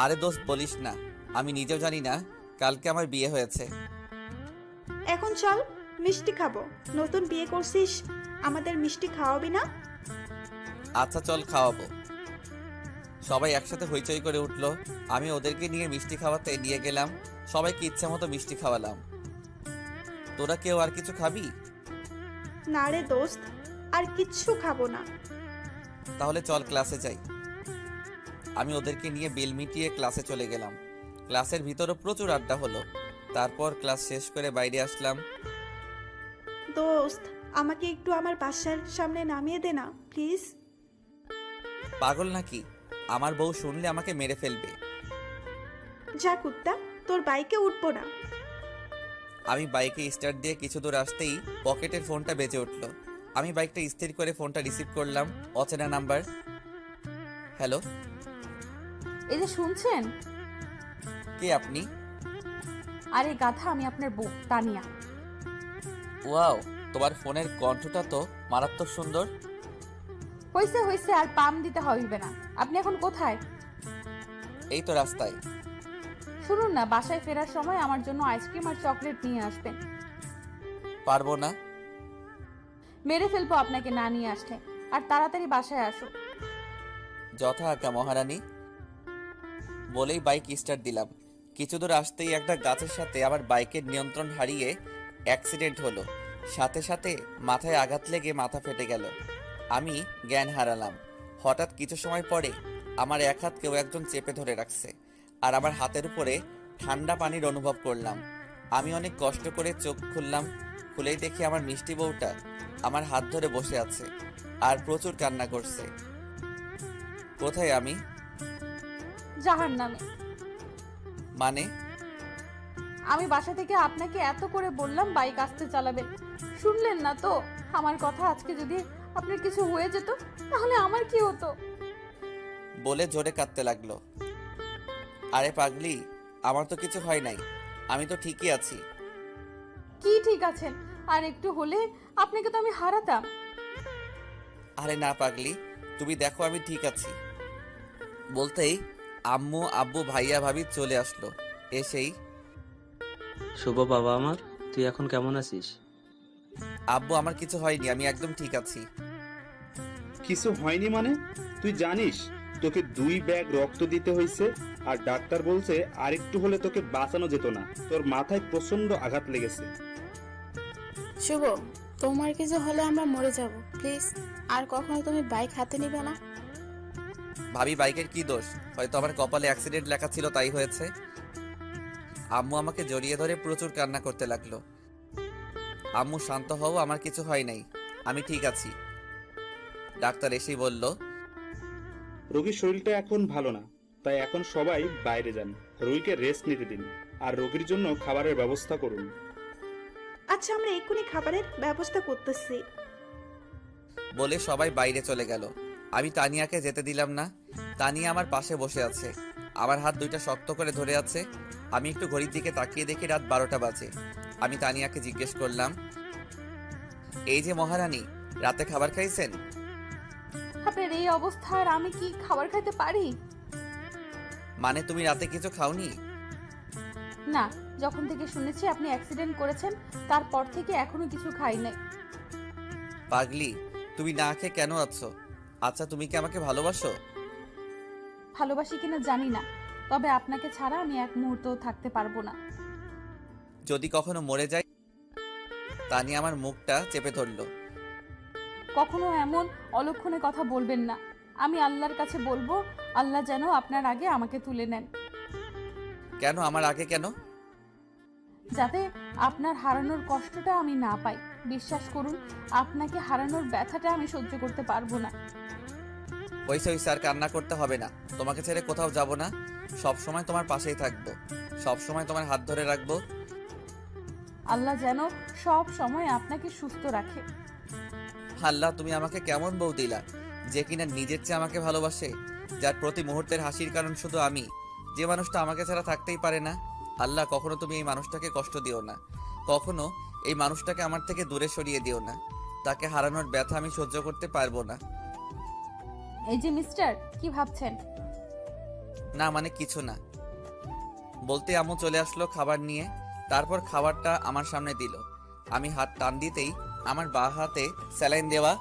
আরে দোস্ত বলিস না, আমি নিজেও জানি না কালকে আমার বিয়ে হয়েছে। এখন চল, মিষ্টি খাবো। নতুন বিয়ে করছিস, আমাদের মিষ্টি খাওয়াবি না? আচ্ছা চল খাওয়াবো। সবাই একসাথে হইচই করে উঠলো। আমি ওদেরকে নিয়ে মিষ্টি খাওয়াতে নিয়ে গেলাম। সবাইকে ইচ্ছা মতো মিষ্টি খাওয়ালাম। তোরা কেউ আর কিছু খাবি? না রে দোস্ত, আর কিচ্ছু খাবো না। তাহলে চল ক্লাসে যাই। আমি ওদেরকে নিয়ে বিল মিটিয়ে ক্লাসে চলে গেলাম। ক্লাসের ভিতরও প্রচুর আড্ডা হলো। তারপর ক্লাস শেষ করে বাইরে আসলাম। দোস্ত, আমাকে একটু আমার বাসার সামনে নামিয়ে দে না প্লিজ। পাগল নাকি? আমার বউ শুনলে আমাকে মেরে ফেলবে। যা কুত্তা, তোর বাইকে উঠবো না। আমি বাইকে স্টার্ট দিয়ে কিছু দূর আসতেই পকেটের ফোনটা বেজে উঠল। আমি বাইকটা স্থির করে ফোনটা রিসিভ করলাম। অচেনা নাম্বার। হ্যালো, এই যে শুনছেন? কে আপনি? আরে গাধা, আমি আপনার বউ তানিয়া। ওয়াও, তোমার ফোনের কণ্ঠটা তো মারাত্মক সুন্দর। হইছে হইছে, আর পাম দিতে হইবে না। আপনি এখন কোথায়? এই তো রাস্তায়। শুনুন না, বাসায় ফেরার সময় আমার জন্য আইসক্রিম আর চকলেট নিয়ে আসবেন। পারবো না। মেরে ফেলবো আপনাকে না নিয়ে আসলে। আর তাড়াতাড়ি বাসায় আসো। যথা আজ্ঞা মহারানী। বলেই বাইক স্টার্ট দিলাম। কিছু দূর আসতেই একটা গাছের সাথে আমার বাইকের নিয়ন্ত্রণ হারিয়ে অ্যাক্সিডেন্ট হলো। সাথে সাথে মাথায় আঘাত লেগে মাথা ফেটে গেল। আমি জ্ঞান হারালাম। হঠাৎ কিছু সময় পরে আমার এক হাত কেউ একজন চেপে ধরে রাখছে, আর আমার হাতের উপরে ঠান্ডা পানির অনুভব করলাম। আমি অনেক কষ্ট করে চোখ খুললাম। খুলেই দেখি আমার মিষ্টি বউটা আমার হাত ধরে বসে আছে আর প্রচুর কান্না করছে। কোথায় আমি? জাহান্নামে। মানে? আমি বাসা থেকে আপনাকে এত করে বললাম বাইক আস্তে চালাবেন, শুনলেন না তো আমার কথা। আজকে যদি আপনার কিছু হয়ে যেত তাহলে আমার কি হতো? বলে জোরে কাঁদতে লাগলো। আরে পাগলি, আমার তো কিছু হয় নাই, আমি তো ঠিকই আছি। কি ঠিক আছেন? আর একটু হলে আপনাকে তো আমি হারাতাম। আরে না পাগলি, তুমি দেখো আমি ঠিক আছি। বলতেই আম্মু আব্বু ভাইয়া ভাবি চলে আসলো। এসেই শুভ বাবা আমার, তুই এখন কেমন আছিস? আব্বু আমার কিছু হয়নি, আমি একদম ঠিক আছি। কিছু হয়নি মানে? তুই জানিস তোকে 2 ব্যাগ রক্ত দিতে হয়েছে, আর ডাক্তার বলছে আর একটু হলে তোকে বাঁচানো যেত না। তোর মাথায় প্রচন্ড আঘাত লেগেছে। শুভ, তোমার কিছু হলে আমরা মরে যাব, প্লিজ। আর কখনো তুমি বাইক হাতে নিবে না। ভাবি বাইকের কি দোষ? হয়তো আমার কপালে অ্যাক্সিডেন্ট লেখা ছিল, তাই হয়েছে। আম্মু আমাকে জড়িয়ে ধরে প্রচুর কান্না করতে লাগলো। আম্মু শান্ত হও, আমার কিছু হয় নাই, আমি ঠিক আছি। ডাক্তার এসেই বলল, রোগীর শরীরটা এখন ভালো না, তাই এখন সবাই বাইরে যান। রোগীকে রেস্ট নিতে দিন, আর রোগীর জন্য খাবারের ব্যবস্থা করুন। আচ্ছা, আমরা এক্ষুনি খাবারের ব্যবস্থা করতেছি। বলে সবাই বাইরে চলে গেল। আমি তানিয়াকে যেতে দিলাম না। তানিয়া আমার পাশে বসে আছে, আমার হাত দুইটা শক্ত করে ধরে আছে। আমি একটু ঘড়ির দিকে তাকিয়ে দেখি রাত 12টা বাজে। আমি তানিয়াকে জিজ্ঞেস করলাম, এই যে মহারানী, রাতে খাবার খাইছেন? আপনার এই অবস্থা আর আমি কি খাবার খেতে পারি? মানে তুমি রাতে কিছু খাওনি? না, যখন থেকে শুনেছি আপনি অ্যাক্সিডেন্ট করেছেন তারপর থেকে এখনো কিছু খাই নাই। পাগলি, তুমি না খেয়ে কেন আছো? আচ্ছা তুমি কি আমাকে ভালোবাসো? ভালোবাসি কিনা জানি না, তবে আপনাকে ছাড়া আমি এক মুহূর্তও থাকতে পারবো না। যদি কখনো মরে যাই? তানিয়া আমার মুখটা চেপে ধরলো। কখনো এমন অলক্ষণে কথা বলবেন না। আমি আল্লাহর কাছে বলবো, আল্লাহ যেন আপনার আগে আমাকে তুলে নেন। কেন আমার আগে কেন? যাতে আপনার হারানোর কষ্টটা আমি না পাই। বিশ্বাস করুন, আপনাকে হারানোর ব্যথাটা আমি সহ্য করতে পারবো না। হইছে হইছে, আর কান্না করতে হবে না। তোমাকে ছেড়ে কোথাও যাব না, সব সময় তোমার পাশেই থাকবো, সব সময় তোমার হাত ধরে রাখবো। আল্লাহ যেন সব সময় আপনাকে সুস্থ রাখে। আল্লাহ, তুমি আমাকে কেমন বউ দিলা, যে কিনা নিজের চেয়ে আমাকে ভালোবাসে, যার প্রতি মুহূর্তের হাসির কারণ শুধু আমি, যে মানুষটা আমাকে ছাড়া থাকতেই পারে না। আল্লাহ, কখনো তুমি এই মানুষটাকে কষ্ট দিও না, কখনো এই মানুষটাকে আমার থেকে দূরে সরিয়ে দিও না। তাকে হারানোর ব্যথা আমি সহ্য করতে পারবো না। এই যে মিস্টার, কি ভাবছেন? না মানে কিছু না। বলতে আম্মু চলে আসলো খাবার নিয়ে। তারপর খাবারটা আমার সামনে দিল। আমি হাত টান দিতেই আমার বাঁ হাতে স্যালাইন দেওয়া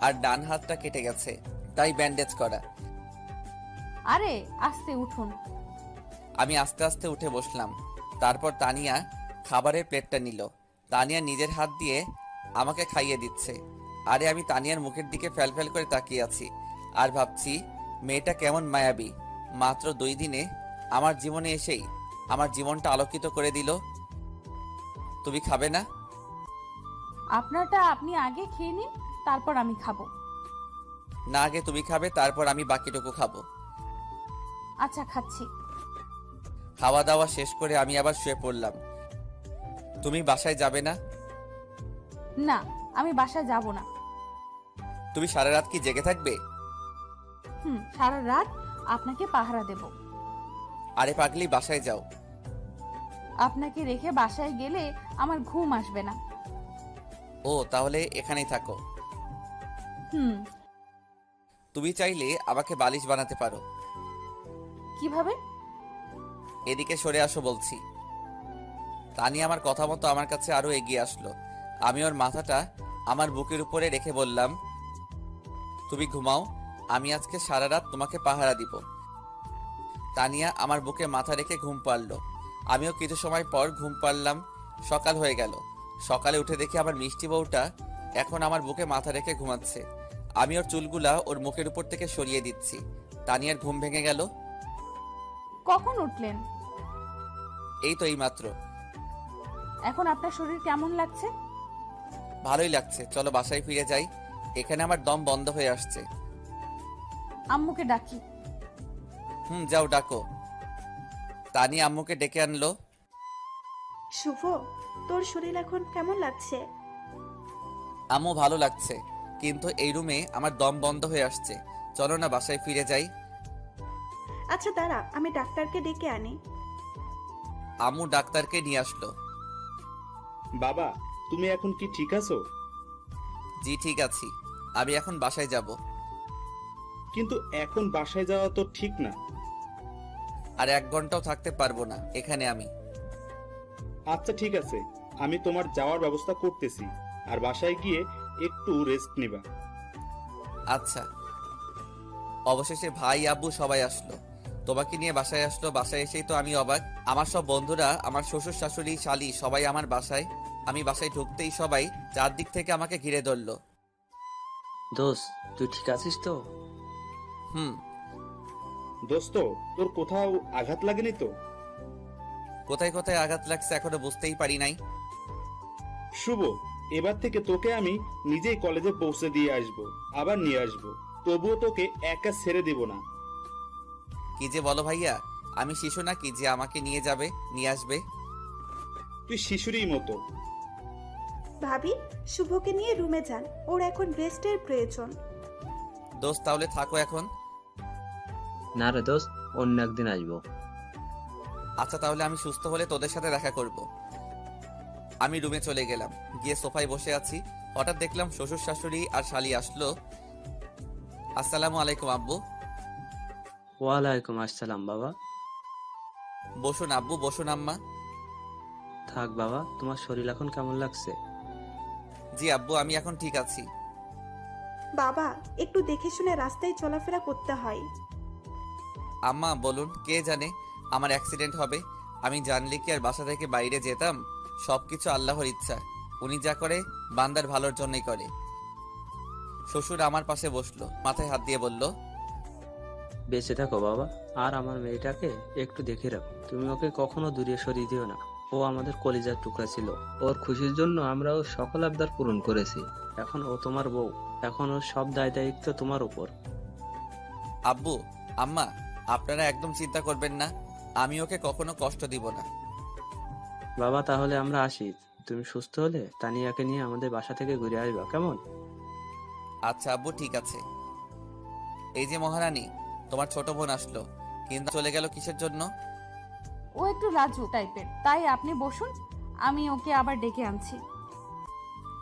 আর ডান হাতটা কেটে গেছে, তাই ব্যান্ডেজ করা। আরে আস্তে উঠুন। আমি আস্তে আস্তে উঠে বসলাম। তারপর তানিয়া খাবারের প্লেটটা নিল। তানিয়া নিজের হাত দিয়ে আমাকে খাইয়ে দিচ্ছে। আরে আমি তানিয়ার মুখের দিকে ফ্যাল করে তাকিয়ে আছি আর ভাবছি মেয়েটা কেমন মায়াবী। মাত্র 2 দিনে আমার জীবনে এসেই আমার জীবনটা আলোকিত করে দিল। তুমি খাবে না? আপনারটা আপনি আগে খেয়ে নিন, তারপর আমি খাবো। না, আগে তুমি খাবে, তারপর আমি বাকিটুকু খাবো। আচ্ছা, খাচ্ছি। খাওয়া দাওয়া শেষ করে আমি আবার শুয়ে পড়লাম। তুমি বাসায় যাবে না? না, আমি বাসায় যাব না। তুমি সারা রাত কি জেগে থাকবে? সারা রাত আপনাকে পাহারা দেব। আরে পাগলি, বাসায় যাও। আপনাকে রেখে বাসায় গেলে আমার ঘুম আসবে না। ও, তাহলে এখানেই থাকো। হুম। তুমি চাইলে আমাকে বালিশ বানাতে পারো। কিভাবে? এদিকে সরে আসো বলছি। তানিয়া আমার কথা মতো আমার কাছে আরো এগিয়ে আসলো। আমি ওর মাথাটা আমার বুকের উপরে রেখে বললাম, তুমি ঘুমাও, আমি আজকে সারা রাত তোমাকে পাহারা দিব। তানিয়া আমার বুকে মাথা রেখে ঘুম পাড়লো। আমিও কিছু সময় পর ঘুম পাড়লাম। সকাল হয়ে গেল। সকালে উঠে দেখি আমার মিষ্টি বউটা এখন আমার বুকে মাথা রেখে ঘুমাচ্ছে। আমি ওর চুলগুলা ওর মুখের উপর থেকে সরিয়ে দিচ্ছি। তানিয়ার ঘুম ভেঙে গেল। কখন উঠলেন? এই তো এইমাত্র। এখন আপনার শরীর কেমন লাগছে? ভালোই লাগছে, চলো বাসায় ফিরে যাই। এখানে আমার দম বন্ধ হয়ে আসছে। আম্মুকে ডাকি। যাও ডাকো। তানিয়া আম্মুকে ডেকে আনলো। শুভ, তোর শরীর এখন কেমন লাগছে? আম্মু ভালো লাগছে, কিন্তু এই রুমে আমার দম বন্ধ হয়ে আসছে। চলো না বাসায় ফিরে যাই। আচ্ছা দাঁড়া, আমি ডাক্তারকে ডেকে আনি। আম্মু ডাক্তারকে নিয়ে আসলো। বাবা, তুমি এখন কি ঠিক আছো? জি ঠিক আছি, আমি এখন বাসায় যাব। কিন্তু এখন বাসায় যাওয়া তো ঠিক না। আর 1 ঘন্টাও থাকতে পারবো না এখানে আমি। আচ্ছা ঠিক আছে, আমি তোমার যাওয়ার ব্যবস্থা করতেছি। আর বাসায় গিয়ে একটু রেস্ট নিবা। আচ্ছা। অবশেষে ভাই আব্বু সবাই আসলো। তোমাকে নিয়ে বাসায় আসলো। বাসায় এসেই তো আমি অবাক। আমার সব বন্ধুরা, আমার শ্বশুর শাশুড়ি শালি সবাই আমার বাসায়। আমি বাসায় ঢুকতেই সবাই চারদিক থেকে আমাকে ঘিরে ধরলো। দোস্ত, তুই ঠিক আছিস তো? হুম। দোস্ত, তোর কোথাও আঘাত লাগেনি তো? কোথায় কোথায় আঘাত লাগছে এখনো বুঝতেই পারি নাই। শুভ, এবার থেকে তোকে আমি নিজেই কলেজে পৌঁছে দিয়ে আসব, আবার নিয়ে আসব। তবুও তোকে একা ছেড়ে দিব না। কি যে বলো ভাইয়া, আমি শিশু নাকি যে আমাকে নিয়ে যাবে, নিয়ে আসবে? তুই শিশুরই মতো। ভাবি, শুভকে নিয়ে রুমে যান, ওর এখন রেস্টের প্রয়োজন। দোস্ত তাহলে থাকো এখন। না রে দোস্ত, অন্য একদিন আসবো। আচ্ছা তাহলে আমি সুস্থ হলে তোদের সাথে দেখা করব। আমি রুমে চলে গেলাম। গিয়ে সোফায় বসে আছি। হঠাৎ দেখলাম শ্বশুর শাশুড়ি আর শালি আসলো। আসসালামু আলাইকুম আব্বু। ওয়ালাইকুম আসসালাম বাবা। বসুন আব্বু, বসুন আম্মা। থাক বাবা, তোমার শরীর এখন কেমন লাগছে? জি আব্বু, আমি এখন ঠিক আছি। বাবা, একটু দেখে শুনে রাস্তায় চলাফেরা করতে হয়। আম্মা বলুন, কে জানে আমার অ্যাক্সিডেন্ট হবে। আমি জানলে কি আর বাসা থেকে বাইরে যেতাম? সবকিছু আল্লাহর ইচ্ছা। উনি যা করে বান্দার ভালোর জন্যই করে। শ্বশুর আমার পাশে বসলো, মাথায় হাত দিয়ে বলল, বেঁচে থাকো বাবা। আর আমার মেয়েটাকে একটু দেখে রাখো। তুমি ওকে কখনো দূরে সরিয়ে দিও না। ও আমাদের কলিজার টুকরা ছিল। ওর খুশির জন্য আমরা ওর সকল আবদার পূরণ করেছি। এখন ও তোমার বউ। এখন ওর সব দায় দায়িত্ব তোমার উপর। আব্বু আম্মা, আপনারা একদম চিন্তা করবেন না। আমি ওকে কখনো কষ্ট দিব না। বাবা তাহলে আমরা আসি। তুমি সুস্থ হলে তানিয়াকে নিয়ে আমাদের বাসা থেকে ঘুরে আসবা, কেমন? আচ্ছা আব্বু, ঠিক আছে। এই যে মহারানী, তোমার ছোট বোন আসলো, কিন্তু চলে গেল কিসের জন্য? ও একটু লাজু টাইপের, তাই আপনি বসুন, আমি ওকে আবার ডেকে আনছি।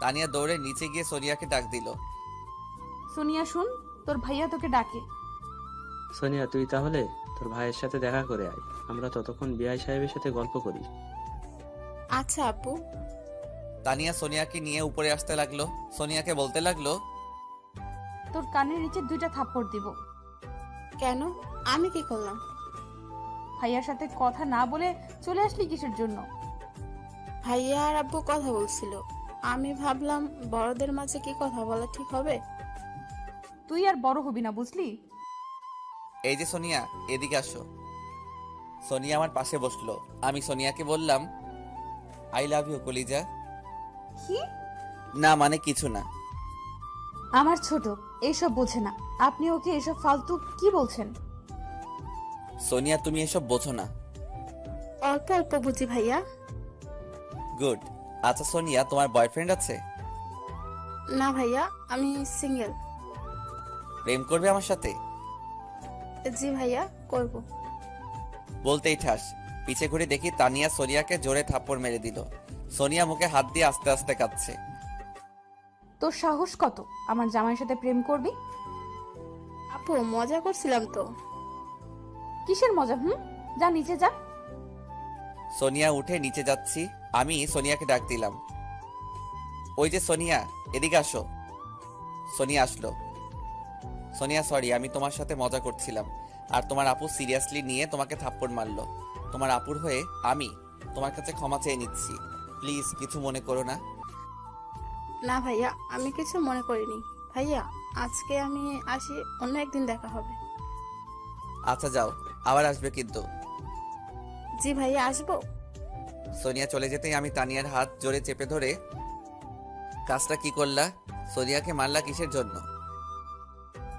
তানিয়া দৌড়ে নিচে গিয়ে সোনিয়াকে ডাক দিল। সোনিয়া শুন, তোর ভাইয়া তোকে ডাকে। সোনিয়া, তুই তাহলে তোর ভাইয়ের সাথে দেখা করে আয়, আমরা ততক্ষণ বিআই সাহেবের সাথে গল্প করি। আচ্ছা আপু। তানিয়া সোনিয়াকে নিয়ে উপরে আসতে লাগলো। সোনিয়াকে বলতে লাগলো, তোর কানের নিচে 2টা থাপ্পড় দিব। কেন? আমি কি করলাম? ভাইয়ার সাথে কথা না বলে চলে আসলি কিসের জন্য? ভাইয়া আর আব্বু কথা বলছিল, আমি ভাবলাম বড়দের মাঝে কি কথা বলা ঠিক হবে। তুই আর বড় হবি না, বুঝলি? এই যে সোনিয়া, এদিকে আসো। সোনিয়া আমার পাশে বসলো। আমি সোনিয়াকে বললাম, আই লাভ ইউ কলিজা। কি? না মানে কিছু না। আমার ছোট এইসব বোঝে না, আপনি ওকে এসব ফালতু কি বলছেন? সোনিয়া, তুমি এসব বোঝো না। অল্প অল্প বুঝি ভাইয়া। গুড। আচ্ছা সোনিয়া, তোমার বয়ফ্রেন্ড আছে? না ভাইয়া, আমি সিঙ্গেল। প্রেম করবে আমার সাথে? জি ভাইয়া, করব। বলতেই ঠাস পিছে ঘুরে দেখি তানিয়া সোনিয়াকে জোরে থাপ্পড় মেরে দিল। সোনিয়া মুখে হাত দিয়ে আস্তে আস্তে কাঁদছে। তোর সাহস কত আমার জামাইয়ের সাথে প্রেম করবি? আপু মজা করছিলাম তো। কিসের মজা? যা নিচে যা। সোনিয়া উঠে নিচে যাচ্ছি। আমি সোনিয়াকে ডাক দিলাম, ওই যে সোনিয়া, এদিকে আসো। সোনিয়া আসলো। সোনিয়া সরি, আমি তোমার সাথে মজা করছিলাম, আর তোমার আপু সিরিয়াসলি নিয়ে তোমাকে থাপ্পড় মারলো। তোমার আপুর হয়ে আমি তোমার কাছে ক্ষমা চেয়ে নিচ্ছি, প্লিজ কিছু মনে করো না। না ভাইয়া, আমি কিছু মনে করিনি। ভাইয়া আজকে আমি আসি, অন্য একদিন দেখা হবে। আচ্ছা যাও, আবার আসবে কিন্তু। জি ভাইয়া, আসবো। সোনিয়া চলে যেতেই আমি তানিয়ার হাত জোরে চেপে ধরে, কাজটা কি করলা? সোনিয়াকে মারলা কিসের জন্য?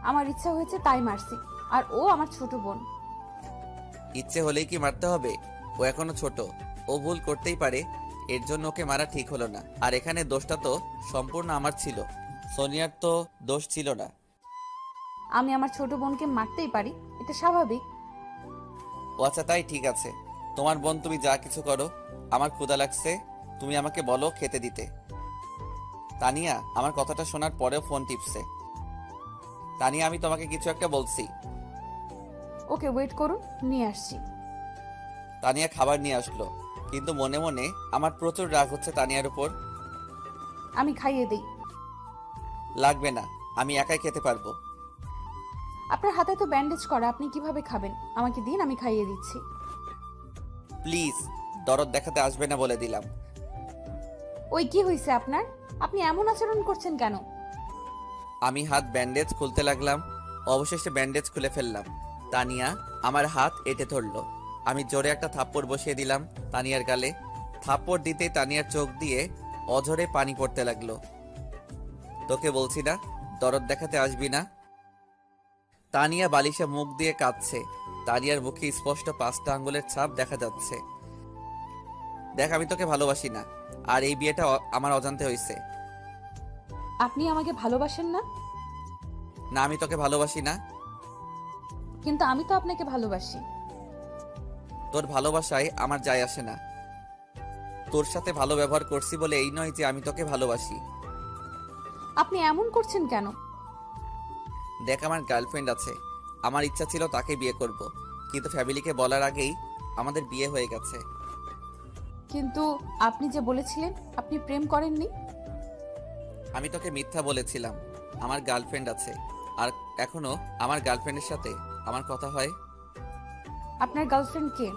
আমার ইচ্ছা হয়েছে তাই মারছি, আর ও আমার ছোট বোন। ইচ্ছে হলেই কি মারতে হবে? ও এখনো ছোট, ও ভুল করতেই পারে, এর জন্য ওকে মারা ঠিক হলো না। আর এখানে দোষটা তো সম্পূর্ণ আমার ছিল, সোনিয়ার তো দোষ ছিল না। আমি আমার ছোট বোনকে মারতেই পারি, এটা স্বাভাবিক। ও আচ্ছা, তাই ঠিক আছে। তোমার বোন, তুমি যা কিছু করো। আমার ক্ষুধা লাগছে, তুমি আমাকে বলো খেতে দিতে। তানিয়া আমার কথাটা শোনার পরেও ফোন টিপছে। তানিয়া, আমি তোমাকে কিছু একটা বলছি। ওকে ওয়েট করুন, নিয়ে আসছি। তানিয়া খাবার নিয়ে আসলো, কিন্তু মনে মনে আমার প্রচুর রাগ হচ্ছে তানিয়ার উপর। আমি খাইয়ে দিই। লাগবে না, আমি একাই খেতে পারবো। আপনার হাতে তো ব্যান্ডেজ করা, আপনি কিভাবে খাবেন? আমাকে দিন, আমি খাইয়ে দিচ্ছি। প্লিজ, দরদ দেখাতে আসবে না বলে দিলাম। ওই কি হয়েছে আপনার? আপনি এমন আচরণ করছেন কেন? আমি হাত ব্যান্ডেজ খুলতে লাগলাম, অবশেষে ব্যান্ডেজ খুলে ফেললাম। তানিয়া আমার হাত এঁটে ধরলো। আমি জোরে একটা থাপ্পড় বসিয়ে দিলাম তানিয়ার গালে। থাপ্পড় দিতেই তানিয়ার চোখ দিয়ে অঝরে পানি পড়তে লাগলো। তোকে বলছি না দরদ দেখাতে আসবি না। তানিয়া বালিশে মুখ দিয়ে কাঁদছে। তানিয়ার মুখে স্পষ্ট 5টা আঙ্গুলের ছাপ দেখা যাচ্ছে। দেখ, আমি তোকে ভালোবাসি না, আর এই বিয়েটা আমার অজান্তে হয়েছে। আপনি আমাকে ভালোবাসেন না? না, আমি তোকে ভালোবাসি না। কিন্তু আমি তো আপনাকে ভালোবাসি। তোর ভালোবাসায় আমার যায় আসে না। তোর সাথে ভালো ব্যবহার করছি বলে এই নয় যে আমি তোকে ভালোবাসি। আপনি এমন করছেন কেন? দেখ, আমার গার্লফ্রেন্ড আছে, আমার ইচ্ছা ছিল তাকে বিয়ে করব, কিন্তু ফ্যামিলিকে বলার আগেই আমাদের বিয়ে হয়ে গেছে। কিন্তু আপনি যে বলেছিলেন আপনি প্রেম করেননি। আমি তোকে মিথ্যা বলেছিলাম। আমার গার্লফ্রেন্ড আছে, আর এখনো আমার গার্লফ্রেন্ডের সাথে আমার কথা হয়। আপনার গার্লফ্রেন্ড কে?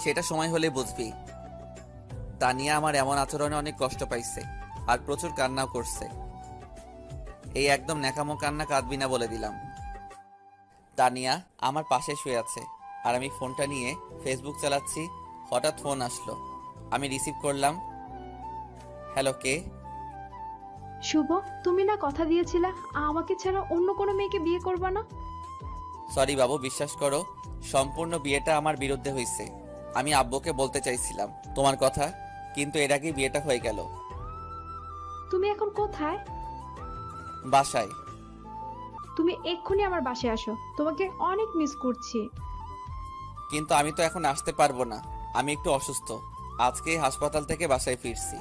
সেটা সময় হলে বুঝবি। তানিয়া আমার এমন আচরণে অনেক কষ্ট পাইছে, আর প্রচুর কান্নাও করছে। এই একদম ন্যাকামো কান্না কাঁদবি না বলে দিলাম। তানিয়া আমার পাশে শুয়ে আছে, আর আমি ফোনটা নিয়ে ফেসবুক চালাচ্ছি। হঠাৎ ফোন আসলো, আমি রিসিভ করলাম। হ্যালো, কে? শুভ, তুমি না কথা দিয়েছিলা আমাকে ছাড়া অন্য কোনো মেয়েকে বিয়ে করবা না? সরি বাবু, বিশ্বাস করো, সম্পূর্ণ বিয়েটা আমার বিরুদ্ধে হয়েছে। আমি আব্বুকে বলতে চাইছিলাম তোমার কথা, কিন্তু এর আগেই বিয়েটা হয়ে গেল। তুমি এখন কোথায়? বাসায়। তুমি এক্ষুনি আমার বাসায় আসো, তোমাকে অনেক মিস করছি। কিন্তু আমি তো এখন আসতে পারবো না, আমি একটু অসুস্থ। আজকে হাসপাতাল থেকে বাসায় ফিরছি।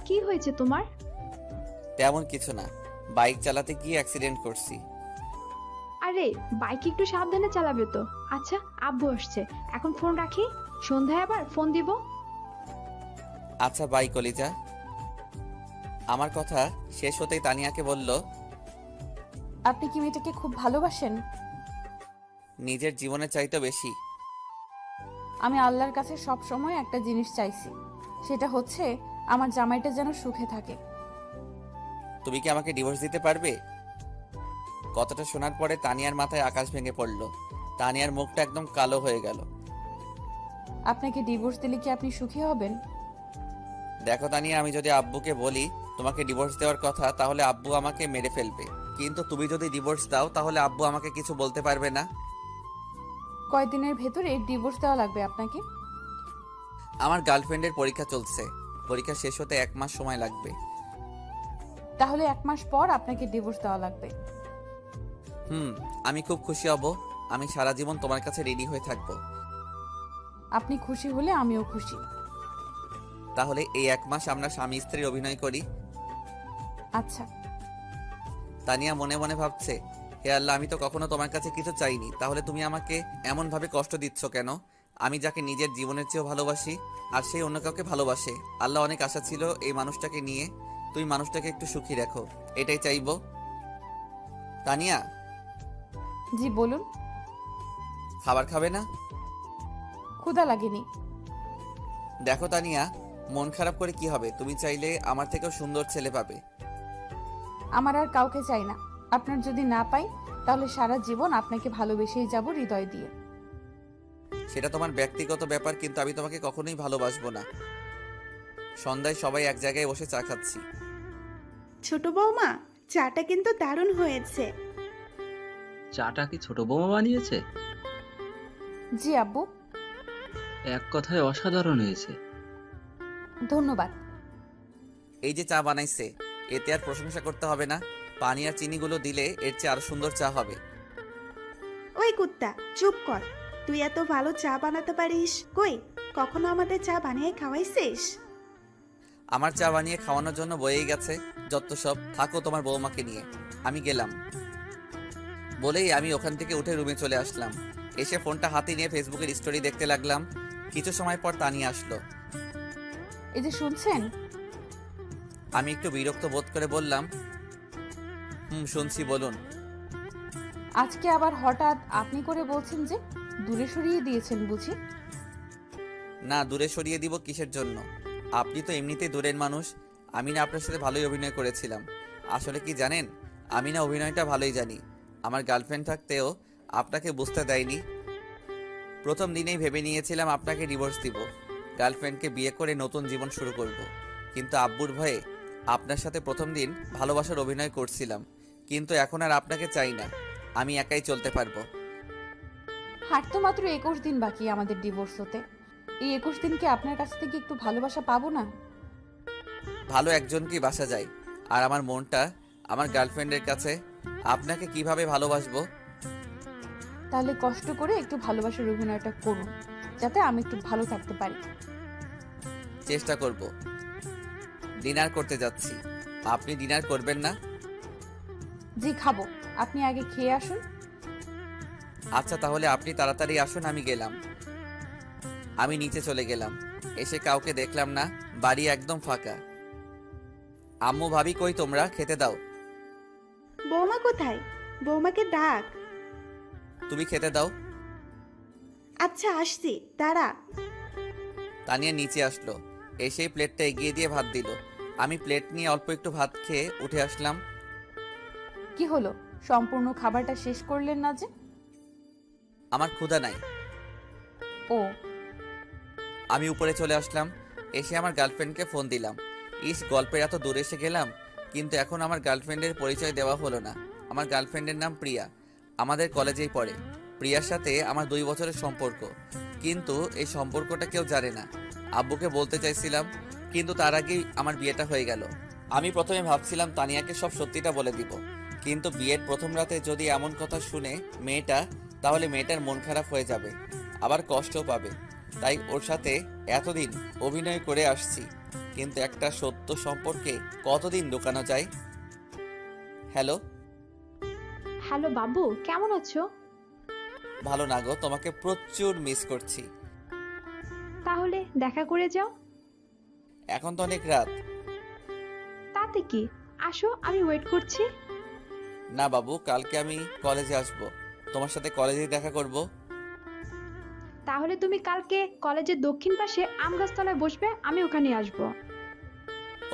কি হয়েছে তোমার? তেমন কিছু না, বাইক চালাতে গিয়ে অ্যাক্সিডেন্ট করছি। আরে বাইক একটু সাবধানে চালাবে তো। আচ্ছা আব্বু আসছে, এখন ফোন রাখি, সন্ধ্যায় আবার ফোন দিব। আচ্ছা বাই কলিজা। আমার কথা শেষ হতেই তানিয়াকে বলল, আপনি কি মেয়েটাকে খুব ভালোবাসেন? নিজের জীবনের চাইতে বেশি। আমি আল্লাহর কাছে সব সময় একটা জিনিস চাইছি, সেটা হচ্ছে আমার জামাইটা যেন সুখে থাকে। তুমি কি আমাকে ডিভোর্স দিতে পারবে? কথাটা শোনার পরে তানিয়ার মাথায় আকাশ ভেঙে পড়ল। তানিয়ার মুখটা একদম কালো হয়ে গেল। আপনাকে ডিভোর্স দিলে কি আপনি সুখী হবেন? দেখো তানিয়া, আমি যদি আব্বুকে বলি তোমাকে ডিভোর্স দেওয়ার কথা, তাহলে আব্বু আমাকে মেরে ফেলবে। কিন্তু তুমি যদি ডিভোর্স দাও, তাহলে আব্বু আমাকে কিছু বলতে পারবে না। কয়দিনের ভেতরে ডিভোর্স দেওয়া লাগবে আপনাকে? আমার গার্লফ্রেন্ডের পরীক্ষা চলছে, পরীক্ষা শেষ হতে 1 মাস সময় লাগবে। তাহলে 1 মাস পর আপনাকে ডিভোর্স দেওয়া লাগবে। আমি খুব খুশি হব। আমি সারা জীবন তোমার কাছে রেডি হয়ে থাকবো। আপনি খুশি হলে আমিও খুশি। তাহলে এই 1 মাস আমরা স্বামী স্ত্রীর অভিনয় করি। আচ্ছা। তানিয়া মনে মনে ভাবছে, হে আল্লাহ, আমি তো কখনো তোমার কাছে কিছু চাইনি, তাহলে তুমি আমাকে এমন ভাবে কষ্ট দিচ্ছ কেন? আমি যাকে নিজের জীবনের চেয়েও ভালোবাসি, আর সেই অন্য কাউকে ভালোবাসে। আল্লাহ, অনেক আশা ছিল এই মানুষটাকে নিয়ে, তুমি মানুষটাকে একটু সুখী রাখো, এটাই চাইবো। তানিয়া, জি বলুন। খাবার খাবে না? ক্ষুধা লাগেনি। দেখো তানিয়া, মন খারাপ করে কি হবে? তুমি চাইলে আমার থেকেও সুন্দর ছেলে পাবে। আমার আর কাউকে চাই না। আপনার যদি না পাই, তাহলে সারা জীবন আপনাকে ভালোবেসেই যাব হৃদয় দিয়ে। সেটা তোমার ব্যক্তিগত ব্যাপার, কিন্তু আমি তোমাকে কখনোই ভালোবাসবো না। সন্ধ্যায় সবাই এক জায়গায় বসে চা খাচ্ছি। ছোট বৌমা, চাটা কিন্তু দারুণ হয়েছে। চাটা কি ছোট বৌমা বানিয়েছে? জি আব্বু। এক কথায় অসাধারণ হয়েছে। ধন্যবাদ। এই যে চা বানাইছে, এতে আর প্রশংসা করতে হবে না। পানি আর চিনিগুলো দিলে এর চেয়ে আরো সুন্দর চা হবে। ওই কুত্তা, চুপ কর। তুই এত ভালো চা বানাতে পারিস, কই কখনো আমাদের চা বানিয়ে খাওয়াইছিস? আমার চা বানিয়ে খাওয়ানোর জন্য বয়েই গেছে যত সব। থাকো তোমার বৌমাকে নিয়ে, আমি গেলাম। বলেই আমি ওখান থেকে উঠে রুমে চলে আসলাম। এসে ফোনটা হাতে নিয়ে ফেসবুকের স্টোরি দেখতে লাগলাম। কিছু সময় পর তানিয়া আসলো। এই যে শুনছেন? আমি একটু বিরক্ত বোধ করে বললাম, শুনছি, বলুন। আজকে আবার হঠাৎ আপনি করে বলছেন যে? দূরে সরিয়ে দিয়েছেন বুঝি? না, দূরে সরিয়ে দিব কিসের জন্য? আপনি তো এমনিতেই দূরের মানুষ। আমি না আপনার সাথে ভালোই অভিনয় করেছিলাম। আসলে কি জানেন, আমি না অভিনয়টা ভালোই জানি। আমার গার্লফ্রেন্ড থাকতেও আপনাকে বুঝতে দেয়নি। প্রথম দিনেই ভেবে নিয়েছিলাম আপনাকে ডিভোর্স দিব, গার্লফ্রেন্ডকে বিয়ে করে নতুন জীবন শুরু করব। কিন্তু আব্বুর ভয়ে আপনার সাথে প্রথম দিন ভালোবাসার অভিনয় করছিলাম। কিন্তু এখন আর আপনাকে চাই না, আমি একাই চলতে পারবো। হার তো মাত্র 21 দিন বাকি আমাদের ডিভোর্স হতে। এই 21 দিন কি আপনার কাছ থেকে একটু ভালোবাসা পাবো না? ভালো একজনকেই বাসা যায়, আর আমার মনটা আমার গার্লফ্রেন্ডের কাছে। আপনাকে কিভাবে ভালোবাসবো? তাহলে কষ্ট করে একটু ভালোবাসার অভিনয়টা করুন, যাতে আমি একটু ভালো থাকতে পারি। চেষ্টা করব। ডিনার করতে যাচ্ছি, আপনি ডিনার করবেন না? জি খাবো, আপনি আগে খেয়ে আসুন। আচ্ছা, তাহলে আপনি তাড়াতাড়ি আসুন, আমি গেলাম। আমি নিচে চলে গেলাম। এসে কাউকে দেখলাম না, বাড়ি একদম ফাঁকা। আম্মু, ভাবি কই তোমরা? খেতে দাও। বৌমা কোথায়? বৌমাকে ডাক। তুমি খেতে দাও। আচ্ছা আসছি, দাঁড়া। তানিয়া নিচে আসলো, এসেই প্লেটটা এগিয়ে দিয়ে ভাত দিল। আমি প্লেট নিয়ে অল্প একটু ভাত খেয়ে উঠে আসলাম। কি হলো, সম্পূর্ণ খাবারটা শেষ করলেন না যে? আমার ক্ষুধা নাই। ও। আমি উপরে চলে আসলাম। এসে আমার গার্লফ্রেন্ডকে ফোন দিলাম। গল্পের এত দূরে এসে গেলাম, কিন্তু এখন আমার গার্লফ্রেন্ডের পরিচয় দেওয়া হলো না। আমার গার্লফ্রেন্ডের নাম প্রিয়া, আমাদের কলেজেই পড়ে। প্রিয়ার সাথে আমার 2 বছরের সম্পর্ক, কিন্তু এই সম্পর্কটা কেউ জানে না। আব্বুকে বলতে চাইছিলাম, কিন্তু তার আগেই আমার বিয়েটা হয়ে গেল। আমি প্রথমে ভাবছিলাম তানিয়াকে সব সত্যিটা বলে দিব, কিন্তু বিয়ের প্রথম রাতে যদি এমন কথা শুনে মেয়েটা, তাহলে মেয়েটার মন খারাপ হয়ে যাবে, আবার কষ্টও পাবে। তাই ওর সাথে এতদিন অভিনয় করে আসছি, কিন্তু একটা সত্য সম্পর্কে কতদিন লুকানো যায়? হ্যালো। হ্যালো বাবু, কেমন আছো? ভালো না গো, তোমাকে প্রচুর মিস করছি। তাহলে দেখা করে যাও। এখন তো অনেক রাত। তাতে কি, আসো, আমি ওয়েট করছি। না বাবু, কালকে আমি কলেজে আসব, তোমার সাথে কলেজেই দেখা করব। তাহলে তুমি কালকে কলেজের দক্ষিণ পাশে আম গাছতলায় বসবে, আমি ওখানে আসবো।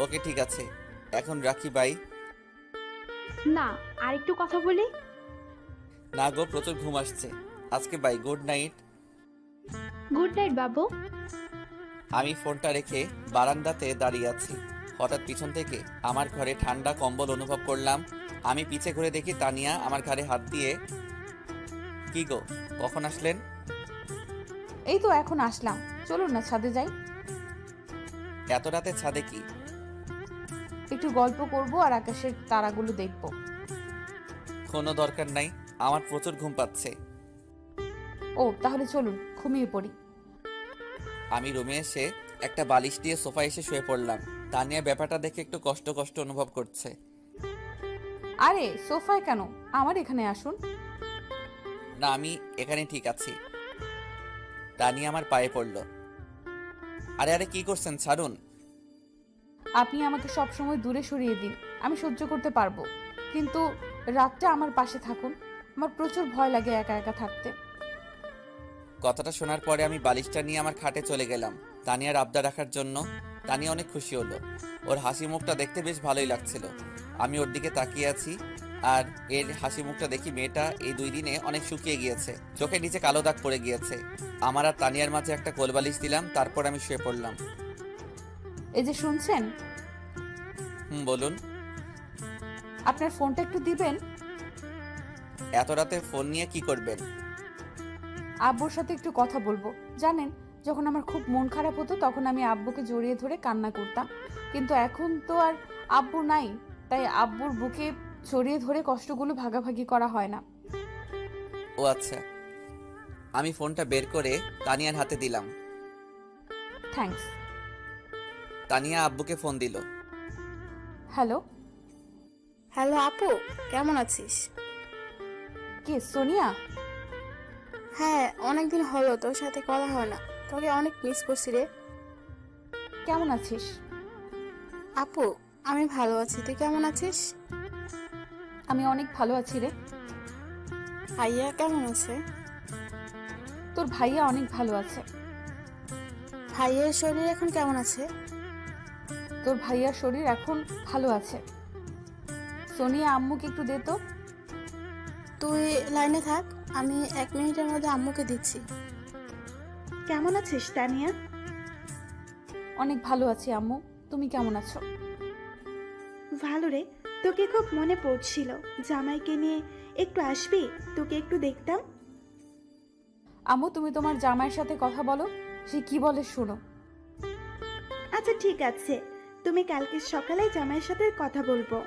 ওকে ঠিক আছে, এখন রাখি, বাই। না, আর একটু কথা বলি। না গো, প্রচুর ঘুম আসছে আজকে, bye, good night. Good night বাবু। আমি ফোনটা রেখে বারান্দাতে দাঁড়িয়ে আছি। হঠাৎ পিছন থেকে আমার ঘরে ঠান্ডা কম্বল অনুভব করলাম। আমি পিছে ঘুরে দেখি তানিয়া আমার ঘাড়ে হাত দিয়ে। কি গো, কখন আসলেন? এই তো এখন আসলাম, চলুন না ছাদে যাই, এত রাতে ছাদে কি? একটু গল্প করব আর আকাশের তারাগুলো দেখব। কোনো দরকার নাই, আমার প্রচুর ঘুম পাচ্ছে। ও তাহলে চলুন ঘুমিয়ে পড়ি। আমি রুমে এসে একটা বালিশ দিয়ে সোফায় এসে শুয়ে পড়লাম। তানিয়া ব্যাপারটা দেখে একটু কষ্ট কষ্ট অনুভব করছে। আরে সোফায় কেন, আমার এখানে আসুন। না, আমি এখানে ঠিক আছি। তানিয়া আমার পায়ে পড়ল। আরে আরে, কি করছেন, ছাড়ুন। আপনি আমাকে সব সময় দূরে সরিয়ে দিন, আমি সহ্য করতে পারবো, কিন্তু রাতটা আমার পাশে থাকুন। আমার প্রচুর ভয় লাগে একা একা থাকতে। কথাটা শোনার পরে আমি বালিশটা নিয়ে আমার খাটে চলে গেলাম তানিয়ার আবদার রাখার জন্য। তানিয়া অনেক খুশি হলো, ওর হাসি মুখটা দেখতে বেশ ভালোই লাগছিল। আমি ওর দিকে তাকিয়ে আছি, আর এর হাসি মুখটা দেখি মেয়েটা এই 2 দিনে অনেক শুকিয়ে গিয়েছে, চোখের নিচে কালো দাগ পড়ে গিয়েছে। আমার আর তানিয়ার মাঝে একটা কোলবালিশ দিলাম, তারপর আমি শুয়ে পড়লাম। এই যে শুনছেন, বলুন। আপনার ফোনটা একটু দিবেন। এত রাতে ফোন নিয়ে কি করবেন? আব্বুর সাথে একটু কথা বলবো। জানেন, যখন আমার খুব মন খারাপ হতো তখন আমি আব্বুকে জড়িয়ে ধরে কান্না করতাম, কিন্তু এখন তো আর আব্বু নাই, তাই আব্বুর বুকে জড়িয়ে ধরে কষ্টগুলো ভাগাভাগি করা হয় না। ও আচ্ছা। আমি ফোনটা বের করে তানিয়ার হাতে দিলাম। থ্যাঙ্কস। তানিয়া আব্বুকে ফোন দিল। হ্যালো। হ্যালো আপু, কেমন আছিস? কে, সোনিয়া? হ্যাঁ, অনেকদিন হলো তোর সাথে কথা হয় না, তোকে অনেক মিস করছি রে। কেমন আছিস? আপু, আমি ভালো আছি, তুই কেমন আছিস? আমি অনেক ভালো আছি রে। ভাইয়া কেমন আছে? তোর ভাইয়া অনেক ভালো আছে। ভাইয়ের শরীর এখন কেমন আছে? তোর ভাইয়ার শরীর এখন ভালো আছে। সোনিয়া, আম্মুকে একটু দে তো। তুই লাইনে থাক, আমি 1 মিনিটের মধ্যে আম্মুকে দিচ্ছি। কেমন আছিস তানিয়া? অনেক ভালো আছি আম্মু, তুমি কেমন আছো? ভালো রে, তোকে খুব মনে পড়ছিল। জামাইকে নিয়ে একটু আসবি, তোকে একটু দেখতাম। আম্মু, তুমি তোমার জামাইয়ের সাথে কথা বলো, সে কি বলে শোনো। আচ্ছা ঠিক আছে, তুমি কালকে সকালে জামাইয়ের সাথে কথা বলবো।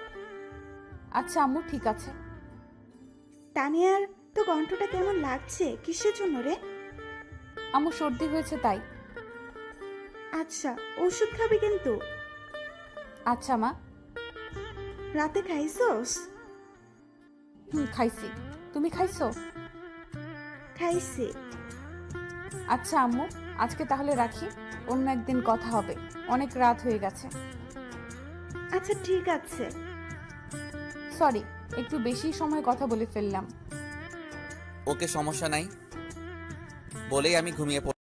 আচ্ছা আম্মু, ঠিক আছে। তানিয়ার তো কণ্ঠটা কেমন লাগছে, কিসের জন্য রে? আম্মু সর্দি হয়েছে তাই। আচ্ছা, ওষুধ খাবি কিন্তু। আচ্ছা মা। রাতে খাইছোস? খাইছি, তুমি খাইছো? খাইছি। আচ্ছা আম্মু, আজকে তাহলে রাখি, অন্য একদিন কথা হবে, অনেক রাত হয়ে গেছে। আচ্ছা ঠিক আছে। সরি, একটু বেশি সময় কথা বলে ফেললাম। ওকে, সমস্যা নাই বলেই আমি ঘুমিয়ে পড়লাম।